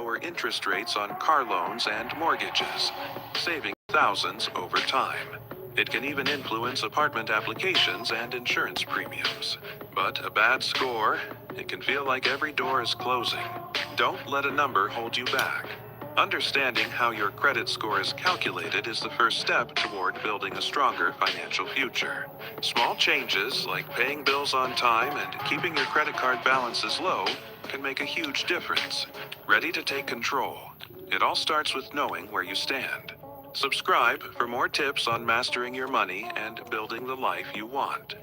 lower interest rates on car loans and mortgages, saving thousands over time. It can even influence apartment applications and insurance premiums. But a bad score, it can feel like every door is closing. Don't let a number hold you back. Understanding how your credit score is calculated is the first step toward building a stronger financial future. Small changes like paying bills on time and keeping your credit card balances low can make a huge difference. Ready to take control? It all starts with knowing where you stand. Subscribe for more tips on mastering your money and building the life you want.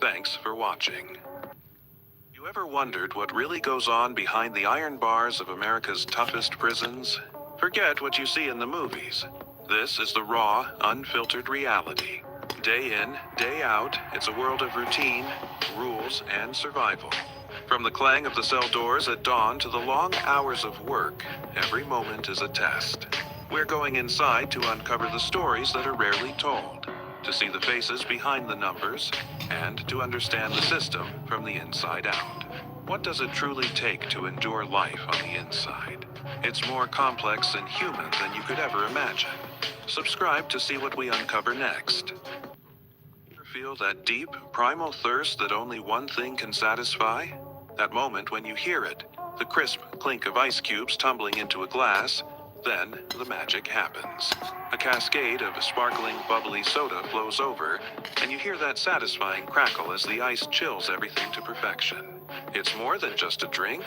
Thanks for watching. You ever wondered what really goes on behind the iron bars of America's toughest prisons? Forget what you see in the movies. This is the raw, unfiltered reality. Day in, day out, it's a world of routine, rules, and survival. From the clang of the cell doors at dawn to the long hours of work, every moment is a test. We're going inside to uncover the stories that are rarely told, to see the faces behind the numbers, and to understand the system from the inside out. What does it truly take to endure life on the inside? It's more complex and human than you could ever imagine. Subscribe to see what we uncover next. Ever feel that deep, primal thirst that only one thing can satisfy? That moment when you hear it, the crisp clink of ice cubes tumbling into a glass, then the magic happens. A cascade of sparkling, bubbly soda flows over, and you hear that satisfying crackle as the ice chills everything to perfection. It's more than just a drink,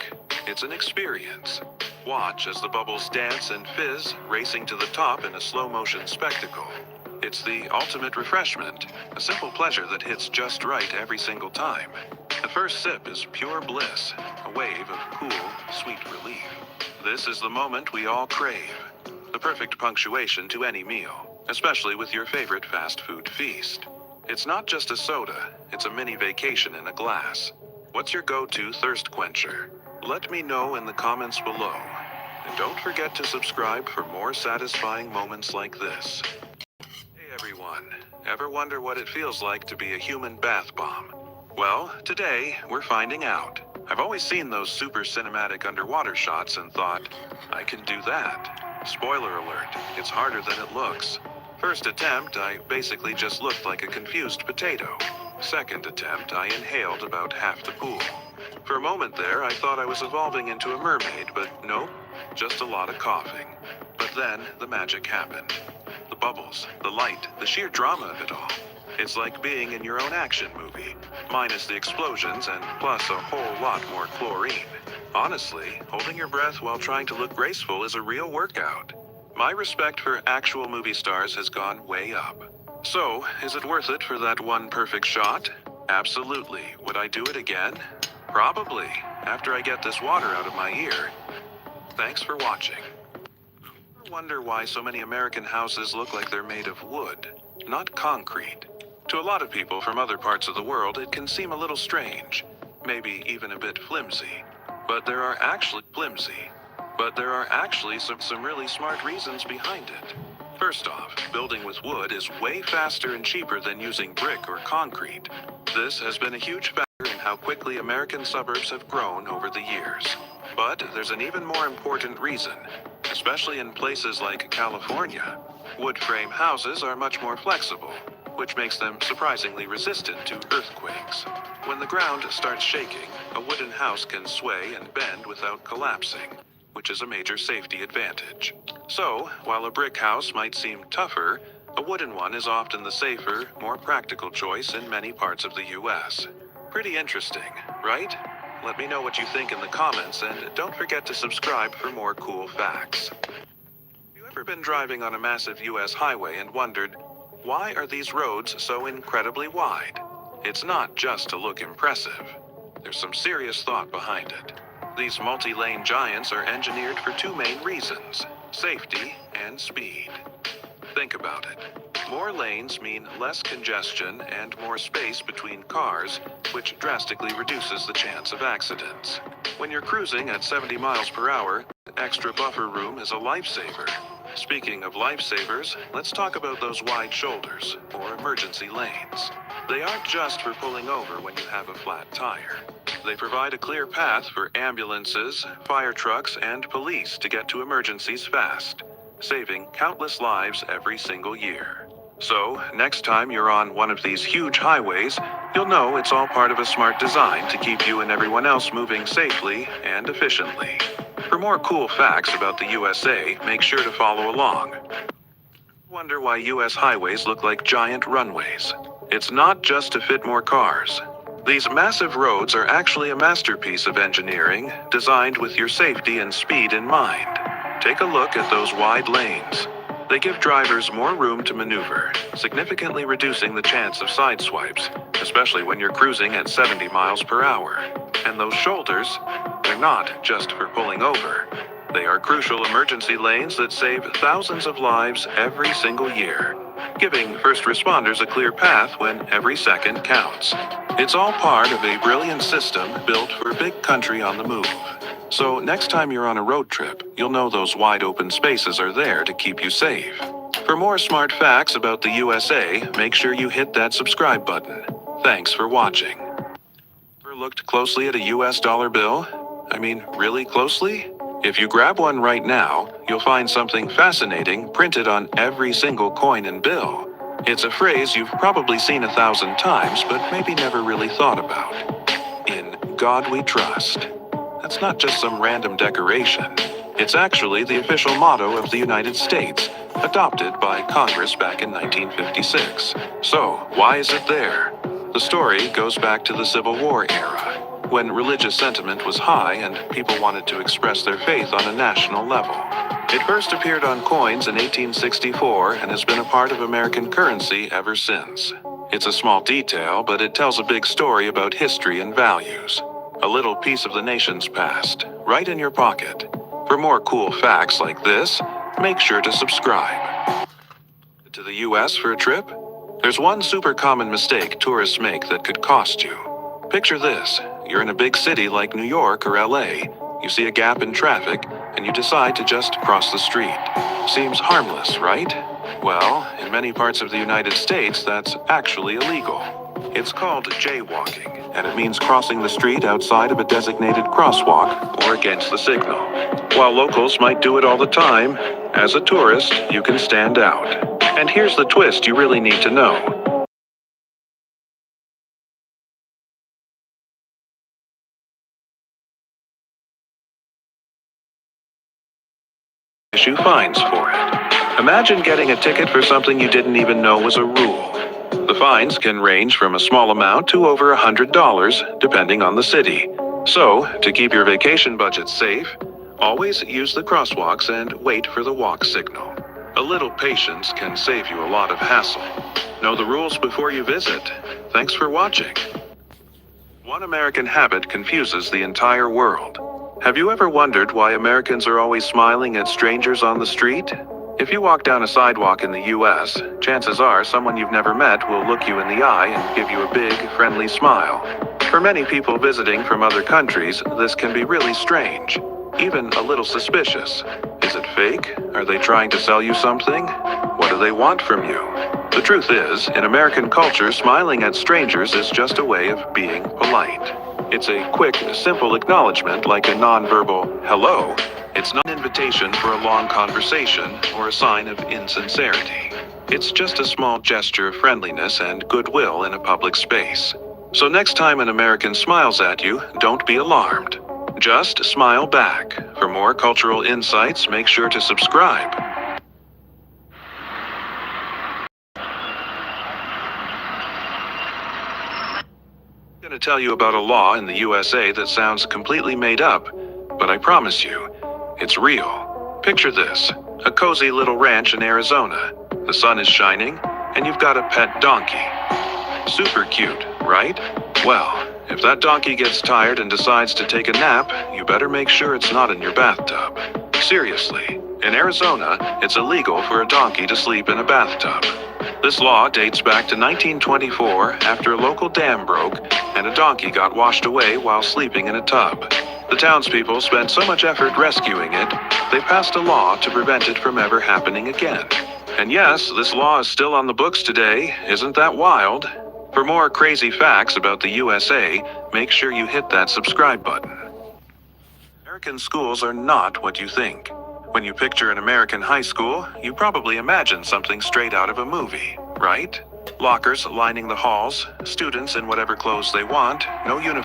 it's an experience. Watch as the bubbles dance and fizz, racing to the top in a slow-motion spectacle. It's the ultimate refreshment, a simple pleasure that hits just right every single time. The first sip is pure bliss, a wave of cool, sweet relief. This is the moment we all crave, the perfect punctuation to any meal, especially with your favorite fast food feast. It's not just a soda, it's a mini vacation in a glass. What's your go-to thirst quencher? Let me know in the comments below. And don't forget to subscribe for more satisfying moments like this. Hey everyone, ever wonder what it feels like to be a human bath bomb? Well, today we're finding out. I've always seen those super cinematic underwater shots and thought, I can do that. Spoiler alert, it's harder than it looks. First attempt, I basically just looked like a confused potato. Second attempt, I inhaled about half the pool. For a moment there, I thought I was evolving into a mermaid, but nope, just a lot of coughing. But then the magic happened. The bubbles, the light, the sheer drama of it all. It's like being in your own action movie, minus the explosions and plus a whole lot more chlorine. Honestly, holding your breath while trying to look graceful is a real workout. My respect for actual movie stars has gone way up. So, is it worth it for that one perfect shot? Absolutely. Would I do it again? Probably, after I get this water out of my ear. Thanks for watching. I wonder why so many American houses look like they're made of wood, not concrete. To a lot of people from other parts of the world, it can seem a little strange, maybe even a bit flimsy. But there are actually some really smart reasons behind it. First off, building with wood is way faster and cheaper than using brick or concrete. This has been a huge factor in how quickly American suburbs have grown over the years. But there's an even more important reason, especially in places like California. Wood frame houses are much more flexible, which makes them surprisingly resistant to earthquakes. When the ground starts shaking, a wooden house can sway and bend without collapsing, which is a major safety advantage. So, while a brick house might seem tougher, a wooden one is often the safer, more practical choice in many parts of the US. Pretty interesting, right? Let me know what you think in the comments, and don't forget to subscribe for more cool facts. Have you ever been driving on a massive US highway and wondered, why are these roads so incredibly wide? It's not just to look impressive. There's some serious thought behind it. These multi-lane giants are engineered for two main reasons: safety and speed. Think about it. More lanes mean less congestion and more space between cars, which drastically reduces the chance of accidents. When you're cruising at 70 miles per hour, extra buffer room is a lifesaver. Speaking of lifesavers, let's talk about those wide shoulders, or emergency lanes. They aren't just for pulling over when you have a flat tire. They provide a clear path for ambulances, fire trucks, and police to get to emergencies fast, saving countless lives every single year. So, next time you're on one of these huge highways, you'll know it's all part of a smart design to keep you and everyone else moving safely and efficiently. For more cool facts about the USA, make sure to follow along. Wonder why US highways look like giant runways? It's not just to fit more cars. These massive roads are actually a masterpiece of engineering, designed with your safety and speed in mind. Take a look at those wide lanes. They give drivers more room to maneuver, significantly reducing the chance of sideswipes, especially when you're cruising at 70 miles per hour. And those shoulders, they're not just for pulling over. They are crucial emergency lanes that save thousands of lives every single year, giving first responders a clear path when every second counts. It's all part of a brilliant system built for a big country on the move. So next time you're on a road trip, you'll know those wide open spaces are there to keep you safe. For more smart facts about the USA, make sure you hit that subscribe button. Thanks for watching. Ever looked closely at a US dollar bill? I mean, really closely? If you grab one right now, you'll find something fascinating printed on every single coin and bill. It's a phrase you've probably seen 1,000 times, but maybe never really thought about. In God we trust. That's not just some random decoration. It's actually the official motto of the United States, adopted by Congress back in 1956. So, why is it there? The story goes back to the Civil War era, when religious sentiment was high and people wanted to express their faith on a national level. It first appeared on coins in 1864 and has been a part of American currency ever since. It's a small detail, but it tells a big story about history and values. A little piece of the nation's past, right in your pocket. For more cool facts like this, make sure to subscribe. To the US for a trip? There's one super common mistake tourists make that could cost you. Picture this. You're in a big city like New York or LA. You see a gap in traffic, and you decide to just cross the street. Seems harmless, right? Well, in many parts of the United States, that's actually illegal. It's called jaywalking, and it means crossing the street outside of a designated crosswalk or against the signal. While locals might do it all the time, as a tourist, you can stand out. And here's the twist you really need to know. Issue fines for it. Imagine getting a ticket for something you didn't even know was a rule. The fines can range from a small amount to over $100, depending on the city. So, to keep your vacation budget safe, always use the crosswalks and wait for the walk signal. A little patience can save you a lot of hassle. Know the rules before you visit. Thanks for watching. One American habit confuses the entire world. Have you ever wondered why Americans are always smiling at strangers on the street? If you walk down a sidewalk in the US, chances are someone you've never met will look you in the eye and give you a big, friendly smile. For many people visiting from other countries, this can be really strange, even a little suspicious. Is it fake? Are they trying to sell you something? What do they want from you? The truth is, in American culture, smiling at strangers is just a way of being polite. It's a quick, simple acknowledgement like a nonverbal hello. It's not an invitation for a long conversation or a sign of insincerity. It's just a small gesture of friendliness and goodwill in a public space. So next time an American smiles at you, don't be alarmed. Just smile back. For more cultural insights, make sure to subscribe. I'm going to tell you about a law in the USA that sounds completely made up, but I promise you, it's real. Picture this, a cozy little ranch in Arizona. The sun is shining, and you've got a pet donkey. Super cute, right? Well, if that donkey gets tired and decides to take a nap, you better make sure it's not in your bathtub. Seriously, in Arizona, it's illegal for a donkey to sleep in a bathtub. This law dates back to 1924 after a local dam broke and a donkey got washed away while sleeping in a tub. The townspeople spent so much effort rescuing it, they passed a law to prevent it from ever happening again. And yes, this law is still on the books today. Isn't that wild? For more crazy facts about the USA, make sure you hit that subscribe button. American schools are not what you think. When you picture an American high school, you probably imagine something straight out of a movie, right? Lockers lining the halls, students in whatever clothes they want, no uniform.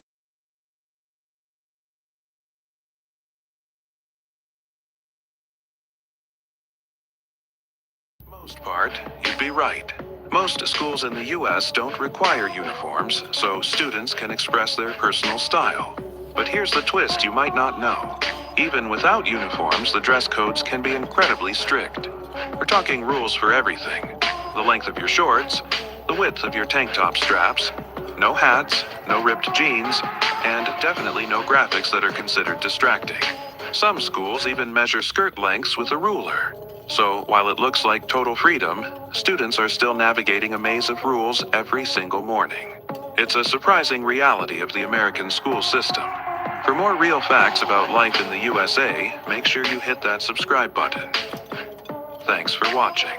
Most part, you'd be right. Most schools in the US don't require uniforms, so students can express their personal style. But here's the twist you might not know. Even without uniforms, the dress codes can be incredibly strict. We're talking rules for everything. The length of your shorts, the width of your tank top straps, no hats, no ripped jeans, and definitely no graphics that are considered distracting. Some schools even measure skirt lengths with a ruler. So, while it looks like total freedom, students are still navigating a maze of rules every single morning. It's a surprising reality of the American school system. For more real facts about life in the USA, make sure you hit that subscribe button. Thanks for watching.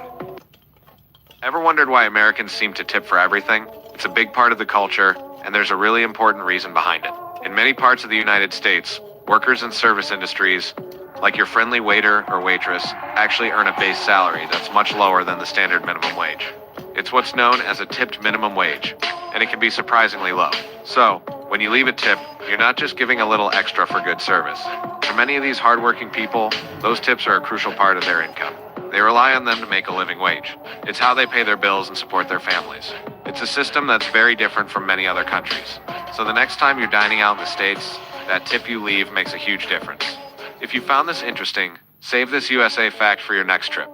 Ever wondered why Americans seem to tip for everything? It's a big part of the culture, and there's a really important reason behind it. In many parts of the United States, workers in service industries, like your friendly waiter or waitress, actually earn a base salary that's much lower than the standard minimum wage. It's what's known as a tipped minimum wage, and it can be surprisingly low. So, when you leave a tip, you're not just giving a little extra for good service. For many of these hardworking people, those tips are a crucial part of their income. They rely on them to make a living wage. It's how they pay their bills and support their families. It's a system that's very different from many other countries. So the next time you're dining out in the States, that tip you leave makes a huge difference. If you found this interesting, save this USA fact for your next trip.